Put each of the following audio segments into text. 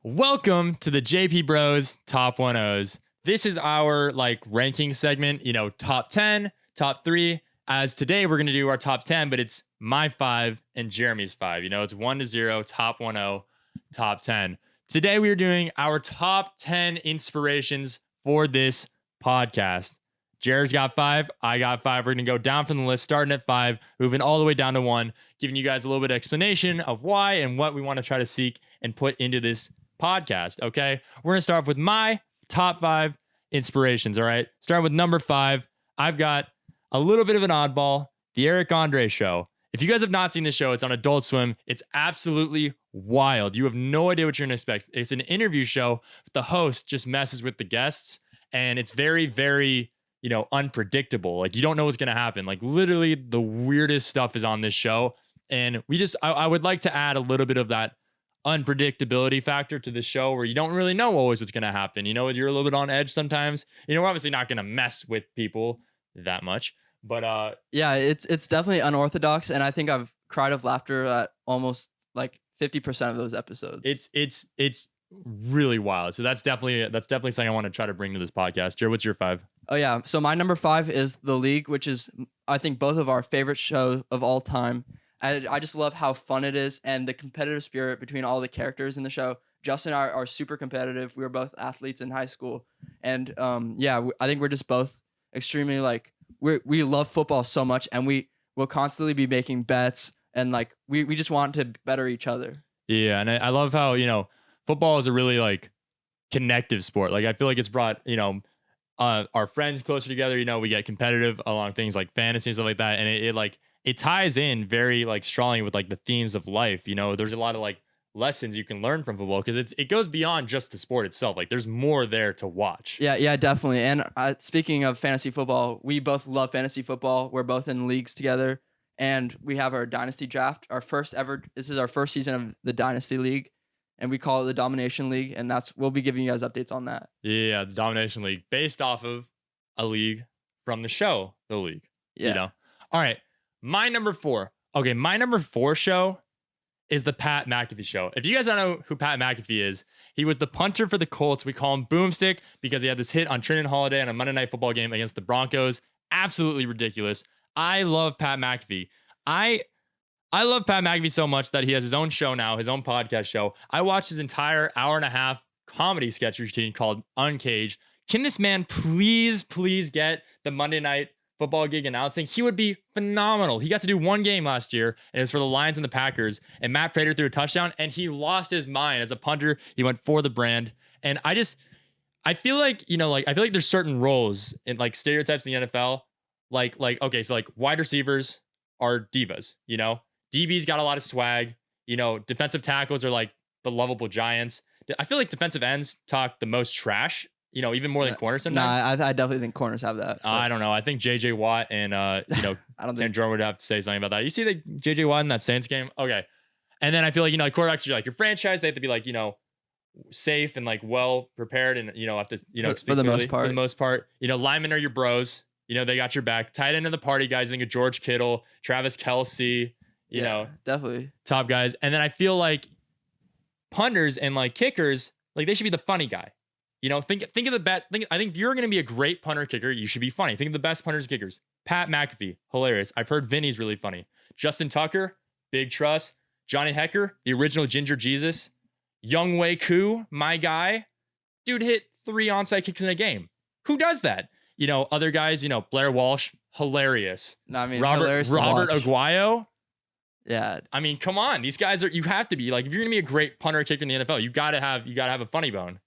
Welcome to the JP Bros Top 10s. This is our ranking segment, top 10, top 3. As today we're going to do our top 10, but it's my 5 and Jeremy's 5. It's 1 to 0, top 10, top 10. Today we are doing our top 10 inspirations for this podcast. Jared's got 5, I got 5. We're going to go down from the list, starting at 5, moving all the way down to 1, giving you guys a little bit of explanation of why and what we want to try to seek and put into this podcast. Okay, we're gonna start off with my top 5 inspirations. All right, starting with number 5, I've got a little bit of an oddball, the Eric Andre show. If you guys have not seen this show, it's on Adult Swim. It's absolutely wild. You have no idea what you're gonna expect. It's an interview show. The host just messes with the guests, and it's very, very unpredictable. Like, you don't know what's gonna happen. Like, literally the weirdest stuff is on this show, and I would like to add a little bit of that unpredictability factor to the show, where you don't really know always what's going to happen. You're a little bit on edge sometimes. We're obviously not going to mess with people that much, but yeah, it's definitely unorthodox, and I think I've cried of laughter at almost like 50% of those episodes. It's really wild. So that's definitely something I want to try to bring to this podcast. Jared, what's your 5? Oh yeah, so my number 5 is The League, which is, I think, both of our favorite shows of all time. I just love how fun it is and the competitive spirit between all the characters in the show. Justin and I are super competitive. We were both athletes in high school. And I think we're just both extremely we love football so much, and we will constantly be making bets, and we just want to better each other. Yeah, and I love how, football is a really connective sport. I feel like it's brought, our friends closer together. We get competitive along things like fantasy and stuff like that. And it ties in very strongly with the themes of life. There's a lot of lessons you can learn from football, because it goes beyond just the sport itself. There's more there to watch. Yeah, definitely. And speaking of fantasy football, we both love fantasy football. We're both in leagues together, and we have our dynasty draft. This is our first season of the dynasty league, and we call it the Domination League. And we'll be giving you guys updates on that. Yeah, the Domination League, based off of a league from the show, The League. Yeah. All right. My number 4. Okay, my number 4 show is the Pat McAfee show. If you guys don't know who Pat McAfee is, he was the punter for the Colts. We call him Boomstick because he had this hit on Trinity Holiday on a Monday Night Football game against the Broncos. Absolutely ridiculous. I love Pat McAfee. I love Pat McAfee so much that he has his own show now, his own podcast show. I watched his entire hour-and-a-half comedy sketch routine called Uncaged. Can this man please get the Monday Night Football gig announcing? He would be phenomenal. He got to do one game last year, and it was for the Lions and the Packers, and Matt Prater threw a touchdown, and he lost his mind as a punter. He went for the brand. And I feel like, I feel like there's certain roles in stereotypes in the NFL. Okay, so wide receivers are divas, DB's got a lot of swag, defensive tackles are the lovable giants. I feel like defensive ends talk the most trash, even more than corners sometimes. Nah, I definitely think corners have that. I don't know. I think JJ Watt and I don't think and Jordan would have to say something about that. You see the JJ Watt in that Saints game? Okay. And then I feel like, quarterbacks are your franchise. They have to be safe and well prepared, and have to for the most part. For the most part, linemen are your bros. They got your back. Tight end of the party guys. I think of George Kittle, Travis Kelce. Definitely top guys. And then I feel like punters and kickers, they should be the funny guy. Think of the best. I think if you're going to be a great punter kicker, you should be funny. Think of the best punters and kickers. Pat McAfee, hilarious. I've heard Vinny's really funny. Justin Tucker, big trust. Johnny Hecker, the original Ginger Jesus. Young Wei Koo, my guy. Dude hit 3 onside kicks in a game. Who does that? Other guys, Blair Walsh, hilarious. No, I mean, Robert Aguayo. Yeah. I mean, come on. These guys you have to be if you're going to be a great punter or kicker in the NFL, you got to have a funny bone.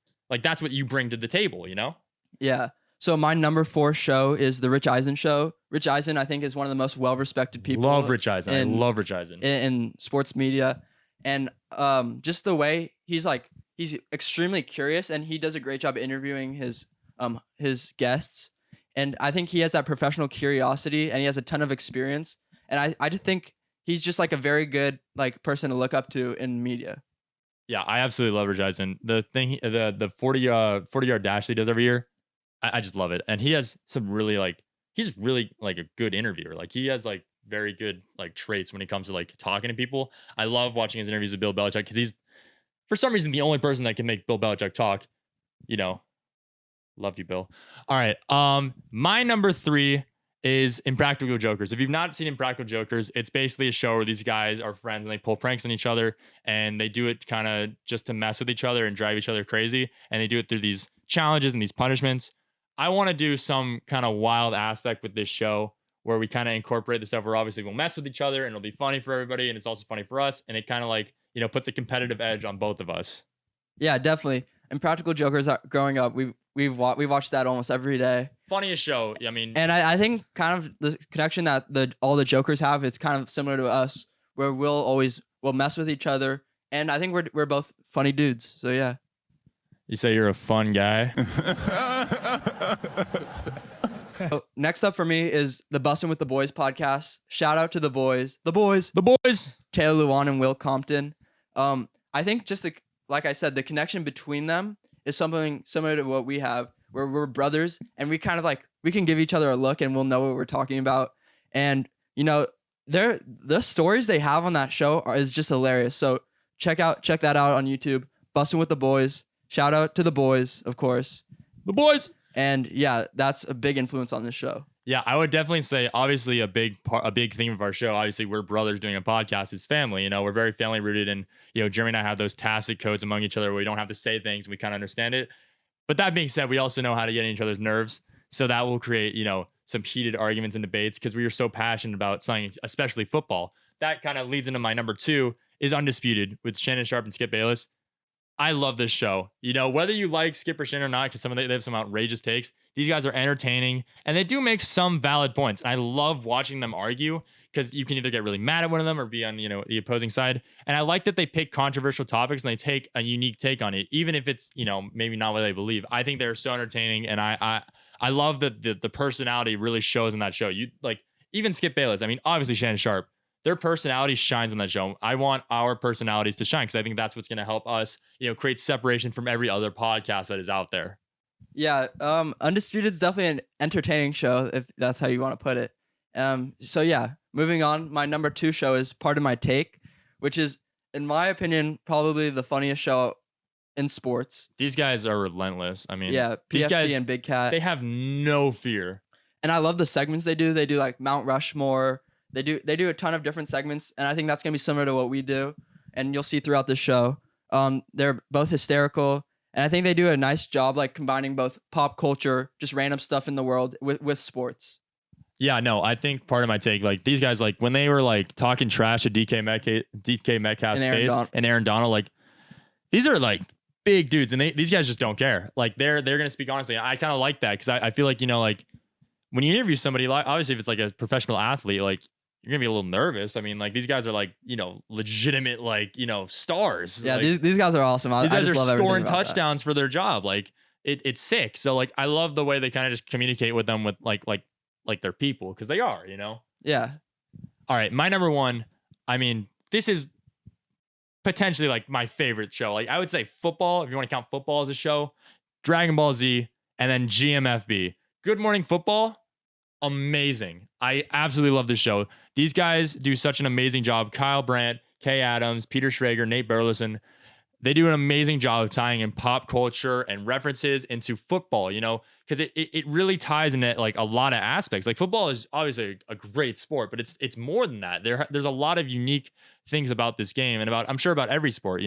That's what you bring to the table, Yeah. So my number 4 show is the Rich Eisen show. Rich Eisen, I think, is one of the most well-respected people. Love Rich Eisen. I love Rich Eisen. In sports media. And just the way he's extremely curious, and he does a great job interviewing his guests. And I think he has that professional curiosity, and he has a ton of experience. And I just think he's just a very good person to look up to in media. Yeah, I absolutely love Rich Eisen. The thing, the 40-yard dash that he does every year, I just love it. And he has some really he's really a good interviewer. He has very good traits when it comes to talking to people. I love watching his interviews with Bill Belichick because he's for some reason, the only person that can make Bill Belichick talk. You know, love you, Bill. All right. My number 3 is Impractical Jokers. If you've not seen Impractical Jokers, it's basically a show where these guys are friends and they pull pranks on each other, and they do it kind of just to mess with each other and drive each other crazy. And they do it through these challenges and these punishments. I want to do some kind of wild aspect with this show where we kind of incorporate the stuff where obviously we'll mess with each other and it'll be funny for everybody and it's also funny for us. And it kind of like, puts a competitive edge on both of us. Yeah, definitely. Impractical Jokers, growing up, we watched that almost every day. Funniest show. I mean, and I think kind of the connection that all the Jokers have, it's kind of similar to us, where we'll mess with each other, and I think we're both funny dudes. So yeah. You say you're a fun guy. So, next up for me is the Bussin' with the Boys podcast. Shout out to the boys, Taylor Lewan and Will Compton. I think just like I said, the connection between them is something similar to what we have, where we're brothers and we kind of we can give each other a look and we'll know what we're talking about. And the stories they have on that show is just hilarious. So check that out on YouTube. Bussin' with the Boys. Shout out to the boys, of course. The boys. And yeah, that's a big influence on this show. Yeah, I would definitely say, obviously, a big theme of our show. Obviously, we're brothers doing a podcast. Is family. We're very family rooted, and Jeremy and I have those tacit codes among each other where we don't have to say things. We kind of understand it. But that being said, we also know how to get in each other's nerves. So that will create some heated arguments and debates because we are so passionate about something, especially football. That kind of leads into my number 2 is Undisputed with Shannon Sharp and Skip Bayless. I love this show. Whether you like Skip or Shannon or not, because they have some outrageous takes. These guys are entertaining, and they do make some valid points. I love watching them argue because you can either get really mad at one of them or be on the opposing side. And I like that they pick controversial topics and they take a unique take on it, even if it's maybe not what they believe. I think they're so entertaining, and I love that the personality really shows in that show. You even Skip Bayless. I mean, obviously Shannon Sharp. Their personality shines on that show. I want our personalities to shine because I think that's what's going to help us, create separation from every other podcast that is out there. Yeah, Undisputed is definitely an entertaining show, if that's how you want to put it. So yeah, moving on. My number 2 show is Pardon My Take, which is, in my opinion, probably the funniest show in sports. These guys are relentless. I mean, yeah, PFT these guys and Big Cat. They have no fear. And I love the segments they do. They do like Mount Rushmore. They do a ton of different segments, and I think that's gonna be similar to what we do, and you'll see throughout the show. They're both hysterical, and I think they do a nice job combining both pop culture, just random stuff in the world, with sports. Yeah, no, I think Pardon My Take, these guys, when they were talking trash at DK Metcalf's face and Aaron Donald, these are big dudes, and these guys just don't care. They're gonna speak honestly. I kind of like that because I feel like when you interview somebody, obviously if it's a professional athlete, you're gonna be a little nervous. I mean, these guys are legitimate stars. Yeah, these guys are awesome. These guys are scoring touchdowns for their job. It's sick. So I love the way they kind of just communicate with them with like their people, because they are. Yeah. All right, my number 1. I mean, this is potentially my favorite show. I would say football, if you want to count football as a show, Dragon Ball Z, and then GMFB. Good Morning Football. Amazing. I absolutely love this show. These guys do such an amazing job. Kyle Brandt, Kay Adams, Peter Schrager, Nate Burleson. They do an amazing job of tying in pop culture and references into football, because it really ties in a lot of aspects. Football is obviously a great sport, but it's more than that. There's a lot of unique things about this game and I'm sure about every sport,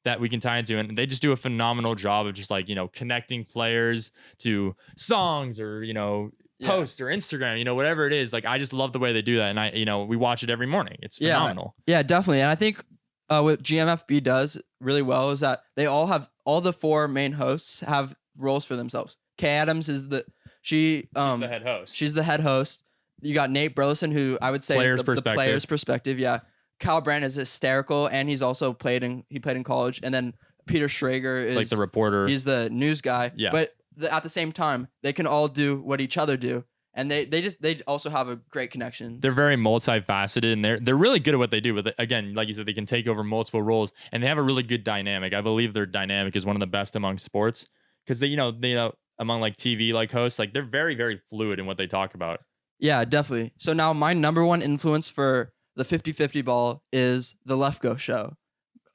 that we can tie into, and they just do a phenomenal job of just connecting players to songs or posts or Instagram, whatever it is. I just love the way they do that, and we watch it every morning. It's phenomenal. Yeah, definitely. And I think what GMFB does really well is that they all the 4 main hosts have roles for themselves. Kay Adams is she's the head host. She's the head host. You got Nate Burleson, who I would say is the player's perspective. Yeah. Kyle Brandt is hysterical, and he's also played in college. And then Peter Schrager is the reporter. He's the news guy. Yeah. But at the same time, they can all do what each other do, and they also have a great connection. They're very multifaceted, and they're really good at what they do. But again, like you said, they can take over multiple roles, and they have a really good dynamic. I believe their dynamic is one of the best among sports because they among TV hosts, they're very, very fluid in what they talk about. Yeah, definitely. So now my number 1 influence for the 50-50 ball is the Left Go Show,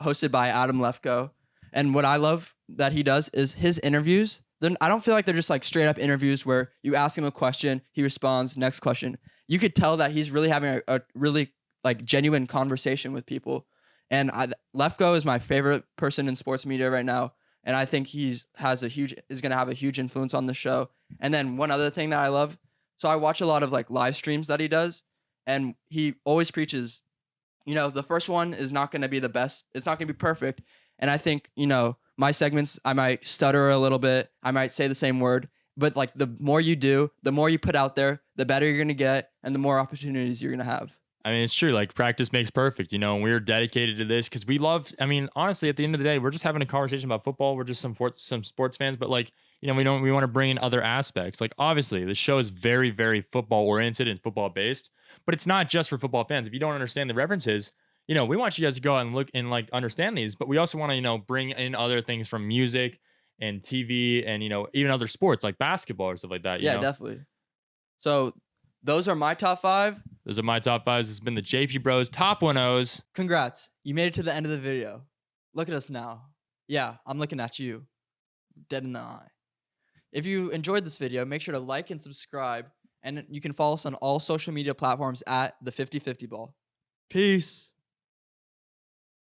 hosted by Adam Lefkoe. And what I love that he does is his interviews. Then I don't feel like they're just like straight up interviews where you ask him a question, he responds, next question. You could tell that he's really having a really like genuine conversation with people. And Lefkoe is my favorite person in sports media right now. And I think is going to have a huge influence on the show. And then one other thing that I love. So I watch a lot of like live streams that he does, and he always preaches, the first one is not going to be the best. It's not going to be perfect. And I think, my segments, I might stutter a little bit. I might say the same word, but like the more you do, the more you put out there, the better you're going to get and the more opportunities you're going to have. I mean, it's true. Like practice makes perfect, and we're dedicated to this because we love. I mean, honestly, at the end of the day, we're just having a conversation about football. We're just some sports fans, but like, we want to bring in other aspects. Like obviously, the show is very, very football oriented and football based, but it's not just for football fans. If you don't understand the references, we want you guys to go out and look and like understand these, but we also want to, bring in other things from music and TV and even other sports like basketball or stuff like that. Yeah, definitely. So those are my top 5. Those are my top 5s. This has been the JP Bros Top 1-0s. Congrats. You made it to the end of the video. Look at us now. Yeah, I'm looking at you. Dead in the eye. If you enjoyed this video, make sure to like and subscribe. And you can follow us on all social media platforms at the 50/50 Ball. Peace.